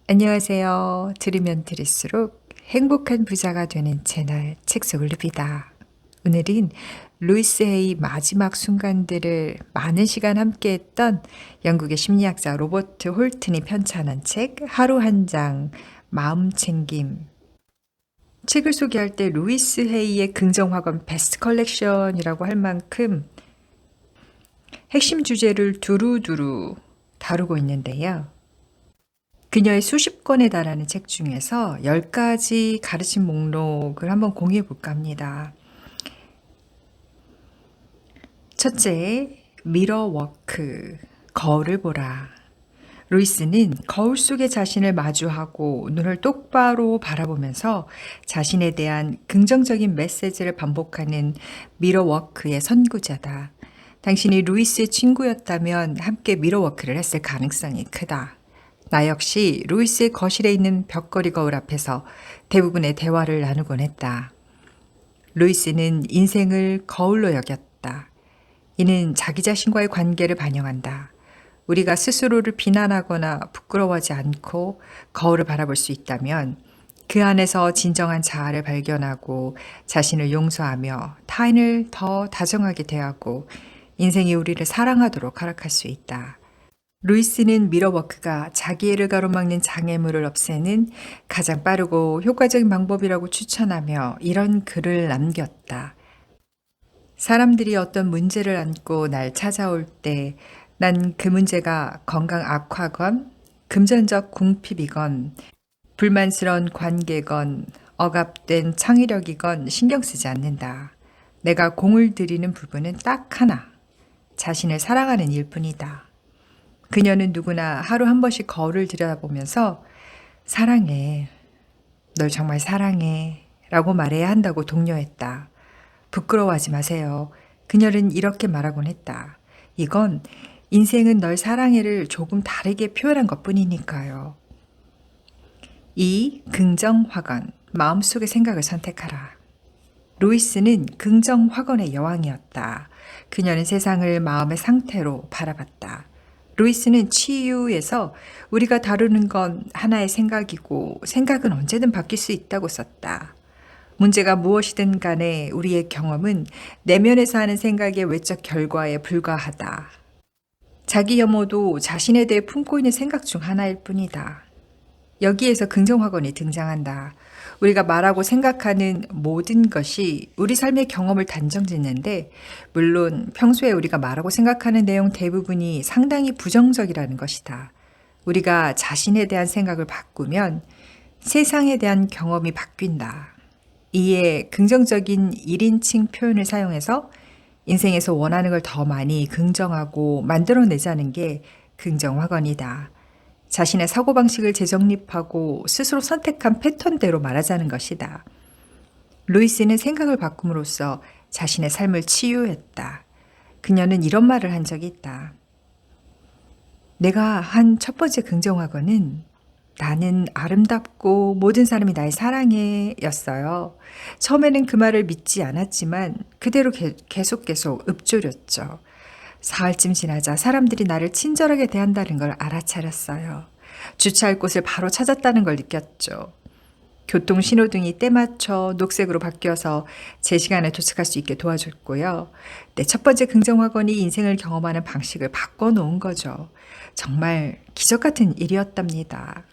안녕하세요. 들으면 들을수록 행복한 부자가 되는 채널 책 속을 눕이다. 오늘은 루이스 헤이 마지막 순간들을 많은 시간 함께했던 영국의 심리학자 로버트 홀튼이 편찬한 책 하루 한 장 마음 챙김. 책을 소개할 때 루이스 헤이의 긍정학원 베스트 컬렉션이라고 할 만큼 핵심 주제를 두루두루 다루고 있는데요. 그녀의 수십 권에 달하는 책 중에서 10가지 가르침 목록을 한번 공유해 볼까 합니다. 첫째, 미러 워크, 거울을 보라. 루이스는 거울 속의 자신을 마주하고 눈을 똑바로 바라보면서 자신에 대한 긍정적인 메시지를 반복하는 미러 워크의 선구자다. 당신이 루이스의 친구였다면 함께 미러 워크를 했을 가능성이 크다. 나 역시 루이스의 거실에 있는 벽걸이 거울 앞에서 대부분의 대화를 나누곤 했다. 루이스는 인생을 거울로 여겼다. 이는 자기 자신과의 관계를 반영한다. 우리가 스스로를 비난하거나 부끄러워하지 않고 거울을 바라볼 수 있다면 그 안에서 진정한 자아를 발견하고 자신을 용서하며 타인을 더 다정하게 대하고 인생이 우리를 사랑하도록 허락할 수 있다. 루이스는 미러워크가 자기애를 가로막는 장애물을 없애는 가장 빠르고 효과적인 방법이라고 추천하며 이런 글을 남겼다. 사람들이 어떤 문제를 안고 날 찾아올 때 난 그 문제가 건강 악화건, 금전적 궁핍이건, 불만스러운 관계건, 억압된 창의력이건 신경 쓰지 않는다. 내가 공을 들이는 부분은 딱 하나, 자신을 사랑하는 일뿐이다. 그녀는 누구나 하루 한 번씩 거울을 들여다보면서 사랑해, 널 정말 사랑해 라고 말해야 한다고 독려했다. 부끄러워하지 마세요. 그녀는 이렇게 말하곤 했다. 이건 인생은 널 사랑해를 조금 다르게 표현한 것 뿐이니까요. 2. 긍정 확언, 마음속의 생각을 선택하라. 루이스는 긍정 확언의 여왕이었다. 그녀는 세상을 마음의 상태로 바라봤다. 루이스는 치유에서 우리가 다루는 건 하나의 생각이고 생각은 언제든 바뀔 수 있다고 썼다. 문제가 무엇이든 간에 우리의 경험은 내면에서 하는 생각의 외적 결과에 불과하다. 자기 혐오도 자신에 대해 품고 있는 생각 중 하나일 뿐이다. 여기에서 긍정확언이 등장한다. 우리가 말하고 생각하는 모든 것이 우리 삶의 경험을 단정짓는데, 물론 평소에 우리가 말하고 생각하는 내용 대부분이 상당히 부정적이라는 것이다. 우리가 자신에 대한 생각을 바꾸면 세상에 대한 경험이 바뀐다. 이에 긍정적인 1인칭 표현을 사용해서 인생에서 원하는 걸 더 많이 긍정하고 만들어내자는 게 긍정확언이다. 자신의 사고방식을 재정립하고 스스로 선택한 패턴대로 말하자는 것이다. 루이스는 생각을 바꿈으로써 자신의 삶을 치유했다. 그녀는 이런 말을 한 적이 있다. 내가 한 첫 번째 긍정확언은 나는 아름답고 모든 사람이 날 사랑해 였어요. 처음에는 그 말을 믿지 않았지만 그대로 계속 읊조렸죠. 사흘쯤 지나자 사람들이 나를 친절하게 대한다는 걸 알아차렸어요. 주차할 곳을 바로 찾았다는 걸 느꼈죠. 교통 신호등이 때맞춰 녹색으로 바뀌어서 제 시간에 도착할 수 있게 도와줬고요. 내 첫 번째 긍정확언이 인생을 경험하는 방식을 바꿔놓은 거죠. 정말 기적 같은 일이었답니다.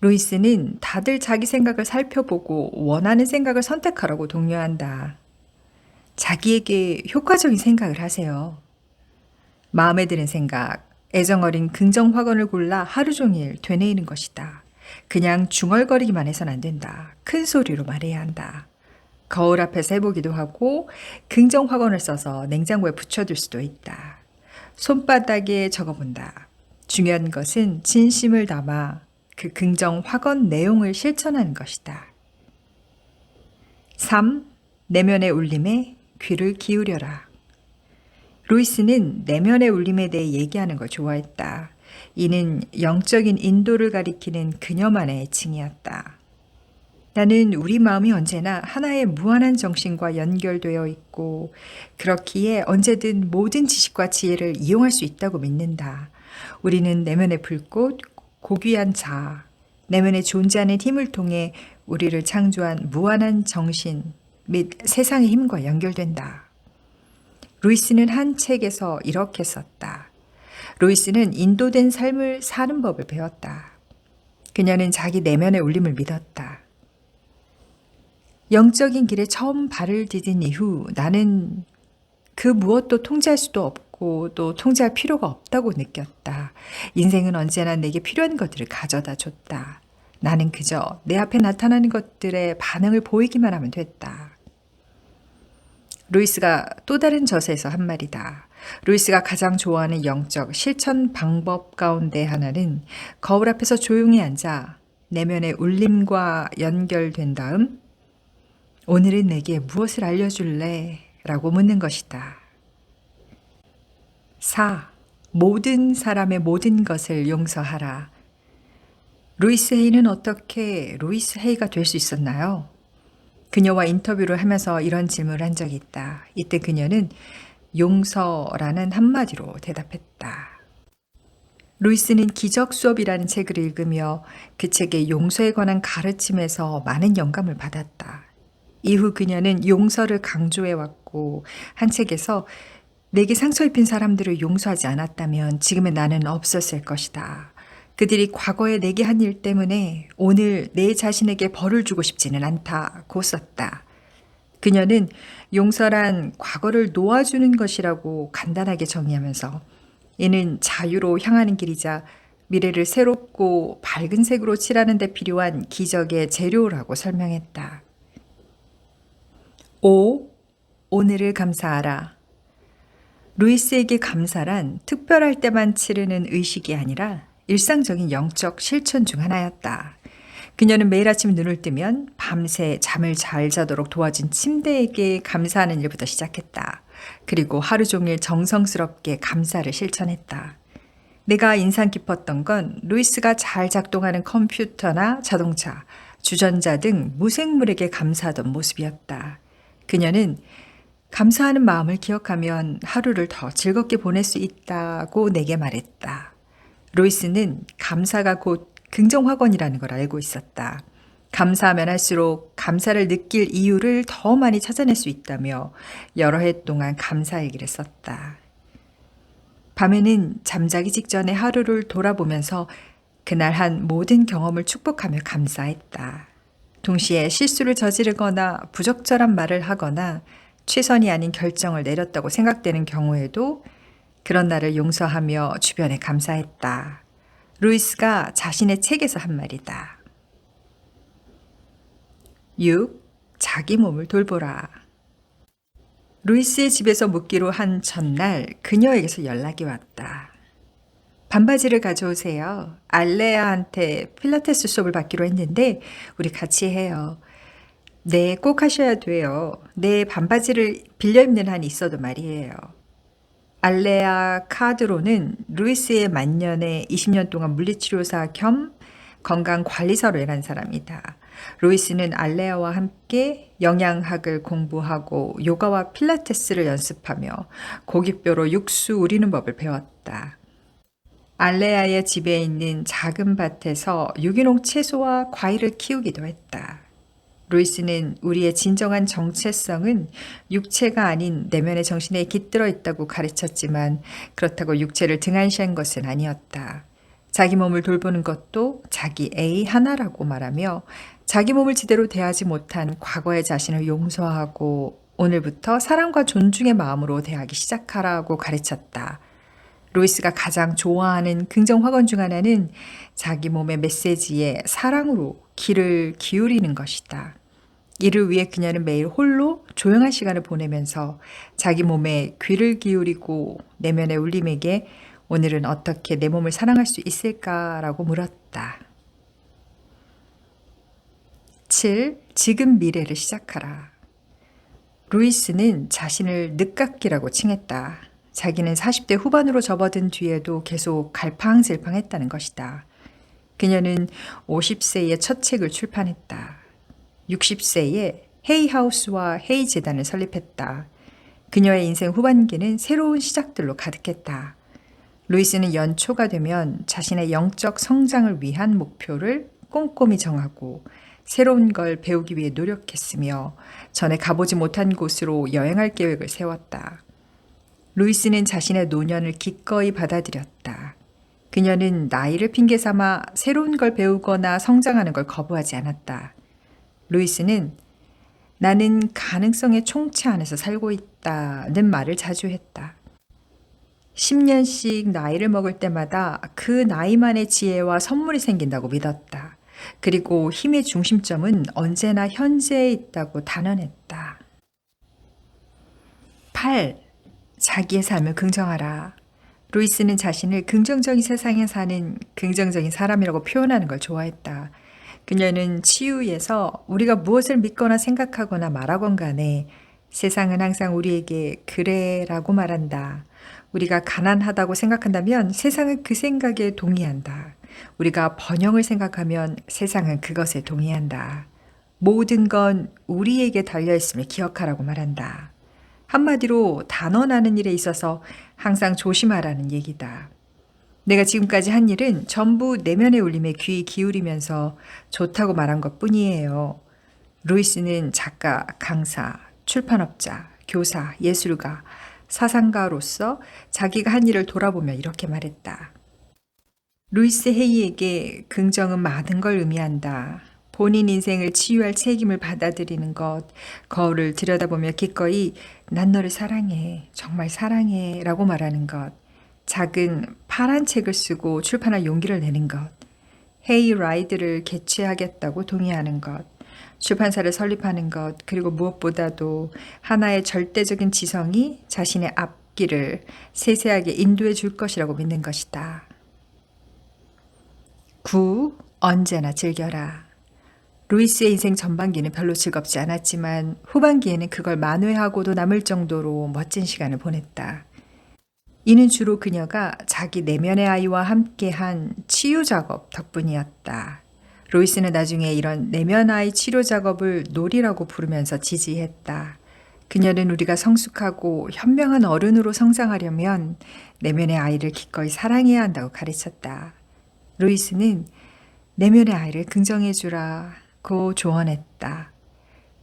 루이스는 다들 자기 생각을 살펴보고 원하는 생각을 선택하라고 독려한다. 자기에게 효과적인 생각을 하세요. 마음에 드는 생각, 애정 어린 긍정 확언을 골라 하루 종일 되뇌이는 것이다. 그냥 중얼거리기만 해선 안 된다. 큰 소리로 말해야 한다. 거울 앞에서 해보기도 하고 긍정 확언을 써서 냉장고에 붙여둘 수도 있다. 손바닥에 적어본다. 중요한 것은 진심을 담아 그 긍정 확언 내용을 실천하는 것이다. 3. 내면의 울림에 귀를 기울여라. 루이스는 내면의 울림에 대해 얘기하는 걸 좋아했다. 이는 영적인 인도를 가리키는 그녀만의 애칭이었다. 나는 우리 마음이 언제나 하나의 무한한 정신과 연결되어 있고 그렇기에 언제든 모든 지식과 지혜를 이용할 수 있다고 믿는다. 우리는 내면의 불꽃, 고귀한 자, 내면에 존재하는 힘을 통해 우리를 창조한 무한한 정신 및 세상의 힘과 연결된다. 루이스는 한 책에서 이렇게 썼다. 루이스는 인도된 삶을 사는 법을 배웠다. 그녀는 자기 내면의 울림을 믿었다. 영적인 길에 처음 발을 디딘 이후 나는 그 무엇도 통제할 수도 없고 또 통제할 필요가 없다고 느꼈다. 인생은 언제나 내게 필요한 것들을 가져다 줬다. 나는 그저 내 앞에 나타나는 것들의 반응을 보이기만 하면 됐다. 루이스가 또 다른 저서에서 한 말이다. 루이스가 가장 좋아하는 영적 실천 방법 가운데 하나는 거울 앞에서 조용히 앉아 내면의 울림과 연결된 다음 오늘은 내게 무엇을 알려줄래? 라고 묻는 것이다. 4. 모든 사람의 모든 것을 용서하라. 루이스 헤이는 어떻게 루이스 헤이가 될 수 있었나요? 그녀와 인터뷰를 하면서 이런 질문을 한 적이 있다. 이때 그녀는 용서라는 한마디로 대답했다. 루이스는 기적 수업이라는 책을 읽으며 그 책의 용서에 관한 가르침에서 많은 영감을 받았다. 이후 그녀는 용서를 강조해왔고 한 책에서 내게 상처 입힌 사람들을 용서하지 않았다면 지금의 나는 없었을 것이다. 그들이 과거에 내게 한 일 때문에 오늘 내 자신에게 벌을 주고 싶지는 않다고 썼다. 그녀는 용서란 과거를 놓아주는 것이라고 간단하게 정의하면서 이는 자유로 향하는 길이자 미래를 새롭고 밝은 색으로 칠하는 데 필요한 기적의 재료라고 설명했다. 5. 오늘을 감사하라. 루이스에게 감사란 특별할 때만 치르는 의식이 아니라 일상적인 영적 실천 중 하나였다. 그녀는 매일 아침 눈을 뜨면 밤새 잠을 잘 자도록 도와준 침대에게 감사하는 일부터 시작했다. 그리고 하루 종일 정성스럽게 감사를 실천했다. 내가 인상 깊었던 건 루이스가 잘 작동하는 컴퓨터나 자동차, 주전자 등 무생물에게 감사하던 모습이었다. 그녀는 감사하는 마음을 기억하면 하루를 더 즐겁게 보낼 수 있다고 내게 말했다. 루이스는 감사가 곧 긍정확언이라는 걸 알고 있었다. 감사하면 할수록 감사를 느낄 이유를 더 많이 찾아낼 수 있다며 여러 해 동안 감사 일기를 썼다. 밤에는 잠자기 직전에 하루를 돌아보면서 그날 한 모든 경험을 축복하며 감사했다. 동시에 실수를 저지르거나 부적절한 말을 하거나 최선이 아닌 결정을 내렸다고 생각되는 경우에도 그런 날을 용서하며 주변에 감사했다. 루이스가 자신의 책에서 한 말이다. 6. 자기 몸을 돌보라. 루이스의 집에서 묵기로 한 전날 그녀에게서 연락이 왔다. 반바지를 가져오세요. 알레아한테 필라테스 수업을 받기로 했는데 우리 같이 해요. 네, 꼭 하셔야 돼요. 내 반바지를 빌려 입는 한이 있어도 말이에요. 알레아 카드로는 루이스의 만년에 20년 동안 물리치료사 겸 건강관리사로 일한 사람이다. 루이스는 알레아와 함께 영양학을 공부하고 요가와 필라테스를 연습하며 고깃뼈로 육수 우리는 법을 배웠다. 알레아의 집에 있는 작은 밭에서 유기농 채소와 과일을 키우기도 했다. 루이스는 우리의 진정한 정체성은 육체가 아닌 내면의 정신에 깃들어 있다고 가르쳤지만 그렇다고 육체를 등한시한 것은 아니었다. 자기 몸을 돌보는 것도 자기 A 하나라고 말하며 자기 몸을 제대로 대하지 못한 과거의 자신을 용서하고 오늘부터 사랑과 존중의 마음으로 대하기 시작하라고 가르쳤다. 루이스가 가장 좋아하는 긍정 확언 중 하나는 자기 몸의 메시지에 사랑으로 귀를 기울이는 것이다. 이를 위해 그녀는 매일 홀로 조용한 시간을 보내면서 자기 몸에 귀를 기울이고 내면의 울림에게 오늘은 어떻게 내 몸을 사랑할 수 있을까라고 물었다. 7. 지금 미래를 시작하라. 루이스는 자신을 늦깎이라고 칭했다. 자기는 40대 후반으로 접어든 뒤에도 계속 갈팡질팡했다는 것이다. 그녀는 50세에 첫 책을 출판했다. 60세에 헤이하우스와 헤이재단을 설립했다. 그녀의 인생 후반기는 새로운 시작들로 가득했다. 루이스는 연초가 되면 자신의 영적 성장을 위한 목표를 꼼꼼히 정하고 새로운 걸 배우기 위해 노력했으며 전에 가보지 못한 곳으로 여행할 계획을 세웠다. 루이스는 자신의 노년을 기꺼이 받아들였다. 그녀는 나이를 핑계 삼아 새로운 걸 배우거나 성장하는 걸 거부하지 않았다. 루이스는 나는 가능성의 총체 안에서 살고 있다는 말을 자주 했다. 10년씩 나이를 먹을 때마다 그 나이만의 지혜와 선물이 생긴다고 믿었다. 그리고 힘의 중심점은 언제나 현재에 있다고 단언했다. 8. 자기의 삶을 긍정하라. 루이스는 자신을 긍정적인 세상에 사는 긍정적인 사람이라고 표현하는 걸 좋아했다. 그녀는 치유에서 우리가 무엇을 믿거나 생각하거나 말하건 간에 세상은 항상 우리에게 그래라고 말한다. 우리가 가난하다고 생각한다면 세상은 그 생각에 동의한다. 우리가 번영을 생각하면 세상은 그것에 동의한다. 모든 건 우리에게 달려있음을 기억하라고 말한다. 한마디로 단언하는 일에 있어서 항상 조심하라는 얘기다. 내가 지금까지 한 일은 전부 내면의 울림에 귀 기울이면서 좋다고 말한 것 뿐이에요. 루이스는 작가, 강사, 출판업자, 교사, 예술가, 사상가로서 자기가 한 일을 돌아보며 이렇게 말했다. 루이스 헤이에게 긍정은 많은 걸 의미한다. 본인 인생을 치유할 책임을 받아들이는 것, 거울을 들여다보며 기꺼이 난 너를 사랑해, 정말 사랑해 라고 말하는 것, 작은 파란 책을 쓰고 출판할 용기를 내는 것, 헤이 라이드를 개최하겠다고 동의하는 것, 출판사를 설립하는 것, 그리고 무엇보다도 하나의 절대적인 지성이 자신의 앞길을 세세하게 인도해 줄 것이라고 믿는 것이다. 9. 언제나 즐겨라. 루이스의 인생 전반기는 별로 즐겁지 않았지만 후반기에는 그걸 만회하고도 남을 정도로 멋진 시간을 보냈다. 이는 주로 그녀가 자기 내면의 아이와 함께한 치유 작업 덕분이었다. 루이스는 나중에 이런 내면 아이 치료 작업을 놀이라고 부르면서 지지했다. 그녀는 우리가 성숙하고 현명한 어른으로 성장하려면 내면의 아이를 기꺼이 사랑해야 한다고 가르쳤다. 루이스는 내면의 아이를 긍정해주라고 조언했다.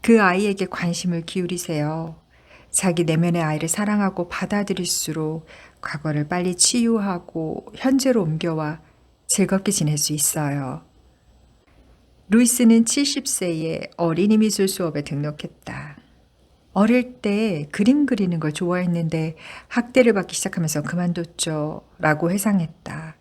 그 아이에게 관심을 기울이세요. 자기 내면의 아이를 사랑하고 받아들일수록 과거를 빨리 치유하고 현재로 옮겨와 즐겁게 지낼 수 있어요. 루이스는 70세에 어린이 미술 수업에 등록했다. 어릴 때 그림 그리는 걸 좋아했는데 학대를 받기 시작하면서 그만뒀죠. 라고 회상했다.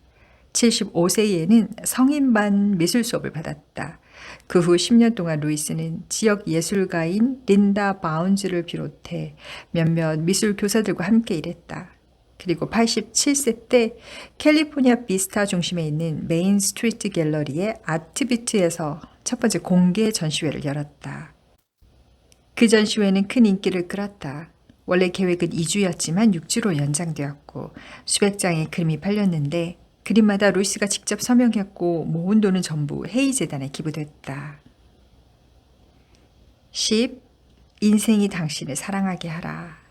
75세에는 성인반 미술 수업을 받았다. 그 후 10년 동안 루이스는 지역 예술가인 린다 바운즈를 비롯해 몇몇 미술 교사들과 함께 일했다. 그리고 87세 때 캘리포니아 비스타 중심에 있는 메인 스트리트 갤러리의 아트비트에서 첫 번째 공개 전시회를 열었다. 그 전시회는 큰 인기를 끌었다. 원래 계획은 2주였지만 6주로 연장되었고 수백 장의 그림이 팔렸는데 그림마다 루이스가 직접 서명했고 모은 돈은 전부 헤이 재단에 기부됐다. 10. 인생이 당신을 사랑하게 하라.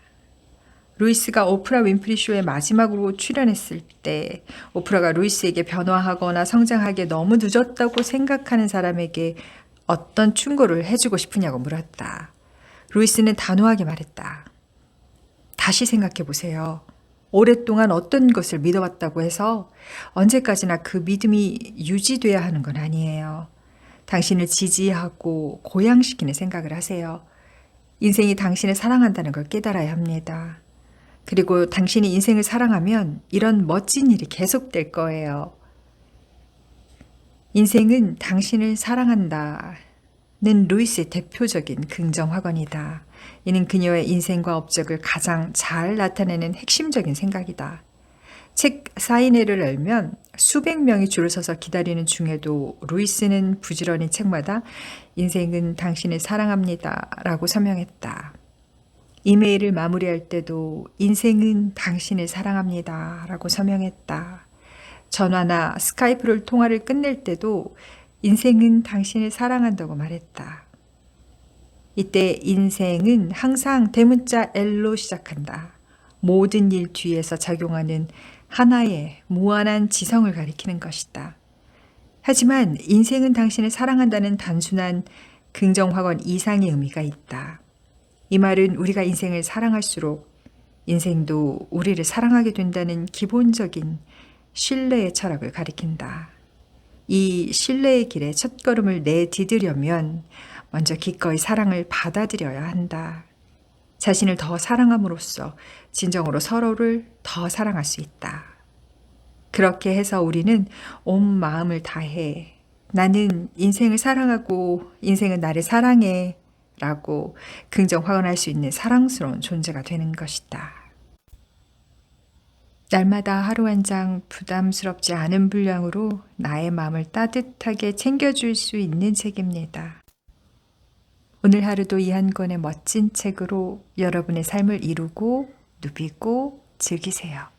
루이스가 오프라 윈프리 쇼에 마지막으로 출연했을 때 오프라가 루이스에게 변화하거나 성장하기에 너무 늦었다고 생각하는 사람에게 어떤 충고를 해주고 싶으냐고 물었다. 루이스는 단호하게 말했다. 다시 생각해 보세요. 오랫동안 어떤 것을 믿어왔다고 해서 언제까지나 그 믿음이 유지돼야 하는 건 아니에요. 당신을 지지하고 고양시키는 생각을 하세요. 인생이 당신을 사랑한다는 걸 깨달아야 합니다. 그리고 당신이 인생을 사랑하면 이런 멋진 일이 계속될 거예요. 인생은 당신을 사랑한다는 루이스의 대표적인 긍정 확언이다. 이는 그녀의 인생과 업적을 가장 잘 나타내는 핵심적인 생각이다. 책 사인회를 열면 수백 명이 줄을 서서 기다리는 중에도 루이스는 부지런히 책마다 인생은 당신을 사랑합니다 라고 서명했다. 이메일을 마무리할 때도 인생은 당신을 사랑합니다 라고 서명했다. 전화나 스카이프를 통화를 끝낼 때도 인생은 당신을 사랑한다고 말했다. 이때 인생은 항상 대문자 L로 시작한다. 모든 일 뒤에서 작용하는 하나의 무한한 지성을 가리키는 것이다. 하지만 인생은 당신을 사랑한다는 단순한 긍정 확언 이상의 의미가 있다. 이 말은 우리가 인생을 사랑할수록 인생도 우리를 사랑하게 된다는 기본적인 신뢰의 철학을 가리킨다. 이 신뢰의 길에 첫걸음을 내디디려면 먼저 기꺼이 사랑을 받아들여야 한다. 자신을 더 사랑함으로써 진정으로 서로를 더 사랑할 수 있다. 그렇게 해서 우리는 온 마음을 다해 나는 인생을 사랑하고 인생은 나를 사랑해 라고 긍정 확언할 수 있는 사랑스러운 존재가 되는 것이다. 날마다 하루 한 장 부담스럽지 않은 분량으로 나의 마음을 따뜻하게 챙겨줄 수 있는 책입니다. 오늘 하루도 이 한 권의 멋진 책으로 여러분의 삶을 이루고 누비고 즐기세요.